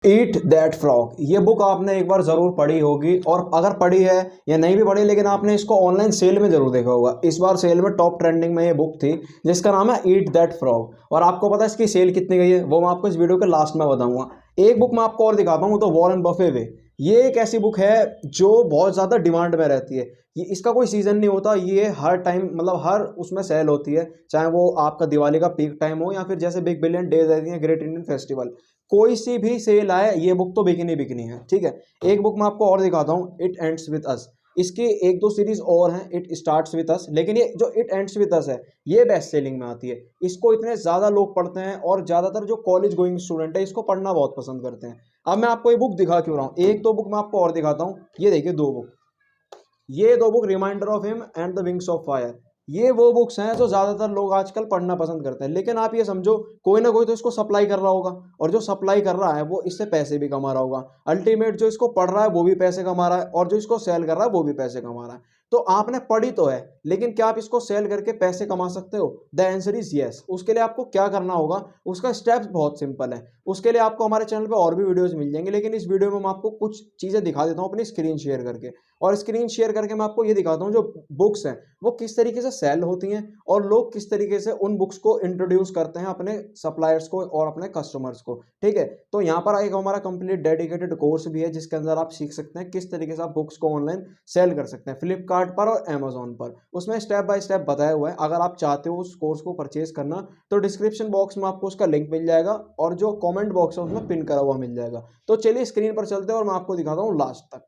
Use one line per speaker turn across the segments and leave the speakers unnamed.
Eat that frog, ये book आपने एक बार ज़रूर पढ़ी होगी, और अगर पढ़ी है या नहीं भी पढ़ी लेकिन आपने इसको ऑनलाइन सेल में ज़रूर देखा होगा। इस बार सेल में टॉप ट्रेंडिंग में ये बुक थी जिसका नाम है ईट दैट फ्रॉग। और आपको पता है इसकी सेल कितनी गई है, वो मैं आपको इस वीडियो के लास्ट में बताऊंगा। एक बुक मैं आपको और दिखाता हूँ, तो वॉरेन बफे वे। ये एक ऐसी बुक है जो बहुत ज़्यादा डिमांड में रहती है। ये इसका कोई सीज़न नहीं होता, ये हर टाइम मतलब हर उसमें सेल होती है, चाहे वो आपका दिवाली का पीक टाइम हो या फिर जैसे बिग बिलियन डेज रहती है, ग्रेट इंडियन फेस्टिवल, कोई सी भी सेल आए ये बुक तो बिकनी बिकनी है। ठीक है, एक बुक मैं आपको और दिखाता हूँ, इट एंड्स विद अस। इसकी एक दो सीरीज और हैं, इट स्टार्ट्स विद अस, लेकिन ये जो इट एंड्स विद अस है ये बेस्ट सेलिंग में आती है। इसको इतने ज़्यादा लोग पढ़ते हैं और ज़्यादातर जो कॉलेज गोइंग स्टूडेंट है इसको पढ़ना बहुत पसंद करते हैं। अब मैं आपको ये बुक दिखा क्यों रहा हूँ, एक दो बुक मैं आपको और दिखाता हूँ। ये देखिए दो बुक, ये दो book, reminder of him and the wings of fire, ये वो बुक्स हैं जो ज़्यादातर लोग आजकल पढ़ना पसंद करते हैं। लेकिन आप ये समझो, कोई ना कोई तो इसको सप्लाई कर रहा होगा, और जो सप्लाई कर रहा है वो इससे पैसे भी कमा रहा होगा। अल्टीमेट जो इसको पढ़ रहा है वो भी पैसे कमा रहा है, और जो इसको सेल कर रहा है वो भी पैसे कमा रहा है। तो आपने पढ़ी तो है, लेकिन क्या आप इसको सेल करके पैसे कमा सकते हो? The answer is yes. उसके लिए आपको क्या करना होगा, उसका स्टेप्स बहुत सिंपल है। उसके लिए आपको हमारे चैनल पे और भी वीडियोस मिल जाएंगे, लेकिन इस वीडियो में मैं आपको कुछ चीज़ें दिखा देता हूँ अपनी स्क्रीन शेयर करके। और स्क्रीन शेयर करके मैं आपको ये दिखाता हूँ जो बुक्स हैं वो किस तरीके से सेल होती हैं, और लोग किस तरीके से उन बुक्स को इंट्रोड्यूस करते हैं अपने सप्लायर्स को और अपने कस्टमर्स को। ठीक है, तो यहाँ पर एक हमारा कंप्लीट डेडिकेटेड कोर्स भी है जिसके अंदर आप सीख सकते हैं किस तरीके से आप बुक्स को ऑनलाइन सेल कर सकते हैं, फ्लिपकार्ट पर और अमेजोन पर। उसमें स्टेप बाय स्टेप बताया हुआ है। अगर आप चाहते हो उस कोर्स को परचेज करना तो डिस्क्रिप्शन बॉक्स में आपको उसका लिंक मिल जाएगा, और जो कॉमेंट बॉक्स है उसमें पिन करा हुआ मिल जाएगा। तो चलिए स्क्रीन पर चलते हैं और मैं आपको दिखाता हूँ लास्ट तक।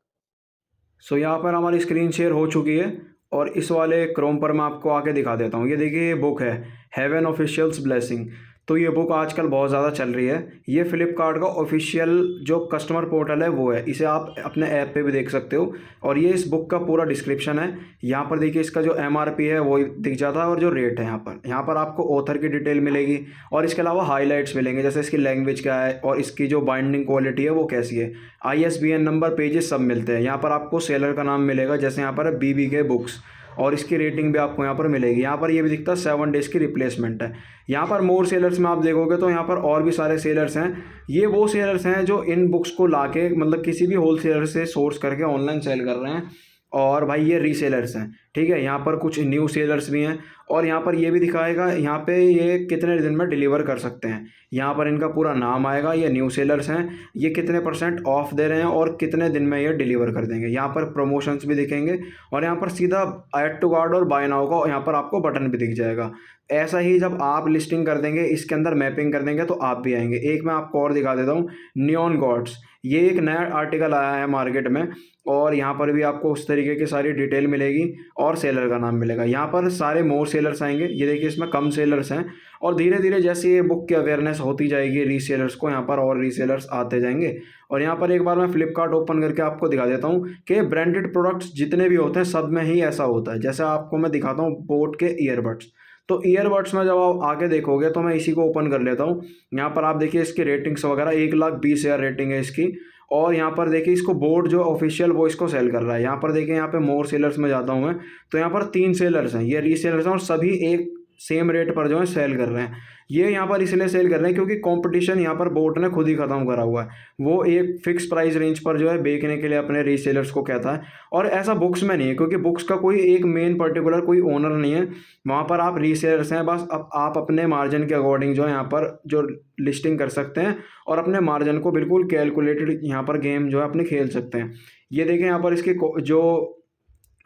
सो यहाँ पर हमारी स्क्रीन शेयर हो चुकी है, और इस वाले क्रोम पर मैं आपको आके दिखा देता हूँ। ये देखिए, ये बुक है हेवन ऑफिशियल्स ब्लेसिंग। तो ये बुक आजकल बहुत ज़्यादा चल रही है। ये फ्लिपकार्ट का ऑफिशियल जो कस्टमर पोर्टल है वो है, इसे आप अपने ऐप पे भी देख सकते हो। और ये इस बुक का पूरा डिस्क्रिप्शन है। यहाँ पर देखिए इसका जो MRP है वो दिख जाता है, और जो रेट है यहाँ पर आपको ऑथर की डिटेल मिलेगी, और इसके अलावा हाईलाइट्स मिलेंगे, जैसे इसकी लैंग्वेज क्या है और इसकी जो बाइंडिंग क्वालिटी है वो कैसी है। ISBN नंबर, पेजेस सब मिलते हैं। यहाँ पर आपको सेलर का नाम मिलेगा, जैसे यहाँ पर है BBK बुक्स, और इसकी रेटिंग भी आपको यहाँ पर मिलेगी। यहाँ पर ये भी दिखता है 7 डेज़ की रिप्लेसमेंट है। यहाँ पर मोर सेलर्स में आप देखोगे तो यहाँ पर और भी सारे सेलर्स हैं। ये वो सेलर्स हैं जो इन बुक्स को लाके मतलब किसी भी होल सेलर से सोर्स करके ऑनलाइन सेल कर रहे हैं। और भाई ये रीसेलर्स हैं। ठीक है, यहाँ पर कुछ न्यू सेलर्स भी हैं, और यहाँ पर ये भी दिखाएगा यहाँ पे ये कितने दिन में डिलीवर कर सकते हैं। यहाँ पर इनका पूरा नाम आएगा, ये न्यू सेलर्स हैं, ये कितने % ऑफ दे रहे हैं और कितने दिन में ये डिलीवर कर देंगे। यहाँ पर प्रमोशंस भी दिखेंगे, और यहाँ पर सीधा ऐड टू कार्ट और बाय नाउ का यहाँ पर आपको बटन भी दिख जाएगा। ऐसा ही जब आप लिस्टिंग कर देंगे, इसके अंदर मैपिंग कर देंगे, तो आप भी आएंगे। एक मैं आपको और दिखा देता हूँ, नियॉन गॉड्स। ये एक नया आर्टिकल आया है मार्केट में, और यहाँ पर भी आपको उस तरीके की सारी डिटेल मिलेगी, और सेलर का नाम मिलेगा। यहाँ पर सारे मोर सेलर्स आएंगे, ये देखिए इसमें कम सेलर्स हैं। और धीरे धीरे जैसे ये बुक की अवेयरनेस होती जाएगी रीसेलर्स को, यहाँ पर और रीसेलर्स आते जाएंगे। और यहाँ पर एक बार मैं फ्लिपकार्ट ओपन करके आपको दिखा देता हूँ कि ब्रांडेड प्रोडक्ट्स जितने भी होते हैं सब में ही ऐसा होता है। जैसे आपको मैं दिखाता हूँ बोट के ईयरबड्स। तो ईयरबड्स में जब आप आगे देखोगे तो मैं इसी को ओपन कर लेता हूँ। यहाँ पर आप देखिए इसकी रेटिंग्स वगैरह 1,20,000 रेटिंग है इसकी। और यहाँ पर देखिए इसको बोर्ड जो ऑफिशियल वो इसको सेल कर रहा है। यहाँ पर देखिए, यहाँ पे मोर सेलर्स में जाता हूँ मैं, तो यहाँ पर 3 सेलर्स हैं, ये रीसेलर्स हैं, और सभी एक सेम रेट पर जो है सेल कर रहे हैं। ये यहाँ पर इसलिए सेल कर रहे हैं क्योंकि कंपटीशन यहाँ पर बोट ने खुद ही ख़त्म करा हुआ है। वो एक फिक्स प्राइस रेंज पर जो है बेचने के लिए अपने रीसेलर्स को कहता है। और ऐसा बुक्स में नहीं है, क्योंकि बुक्स का कोई एक मेन पर्टिकुलर कोई ओनर नहीं है, वहाँ पर आप रीसेलर्स हैं बस। अब आप अपने मार्जिन के अकॉर्डिंग जो है यहाँ पर जो लिस्टिंग कर सकते हैं, और अपने मार्जिन को बिल्कुल कैलकुलेटेड यहाँ पर गेम जो है अपने खेल सकते हैं। ये देखें यहाँ पर इसकी जो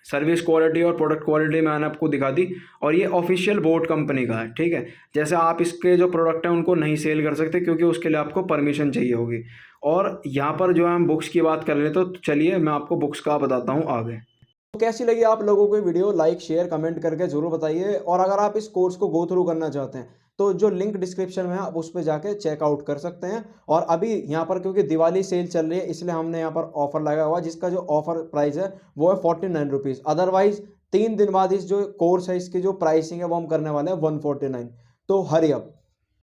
सर्विस क्वालिटी और प्रोडक्ट क्वालिटी मैंने आपको दिखा दी, और ये ऑफिशियल बोट कंपनी का है। ठीक है, जैसे आप इसके जो प्रोडक्ट हैं उनको नहीं सेल कर सकते, क्योंकि उसके लिए आपको परमिशन चाहिए होगी। और यहाँ पर जो हम बुक्स की बात कर रहे हैं, तो चलिए मैं आपको बुक्स का बताता हूँ आगे। तो कैसी लगी आप लोगों को वीडियो, लाइक शेयर कमेंट करके जरूर बताइए। और अगर आप इस कोर्स को गो थ्रू करना चाहते हैं तो जो लिंक डिस्क्रिप्शन में है आप उस पर जाके चेकआउट कर सकते हैं। और अभी यहाँ पर क्योंकि दिवाली सेल चल रही है इसलिए हमने यहाँ पर ऑफर लगाया हुआ, जिसका जो ऑफर प्राइस है वो है 49 रुपीज़। अदरवाइज 3 दिन बाद इस जो कोर्स है इसकी जो प्राइसिंग है वो हम करने वाले हैं 149। तो हरी अप।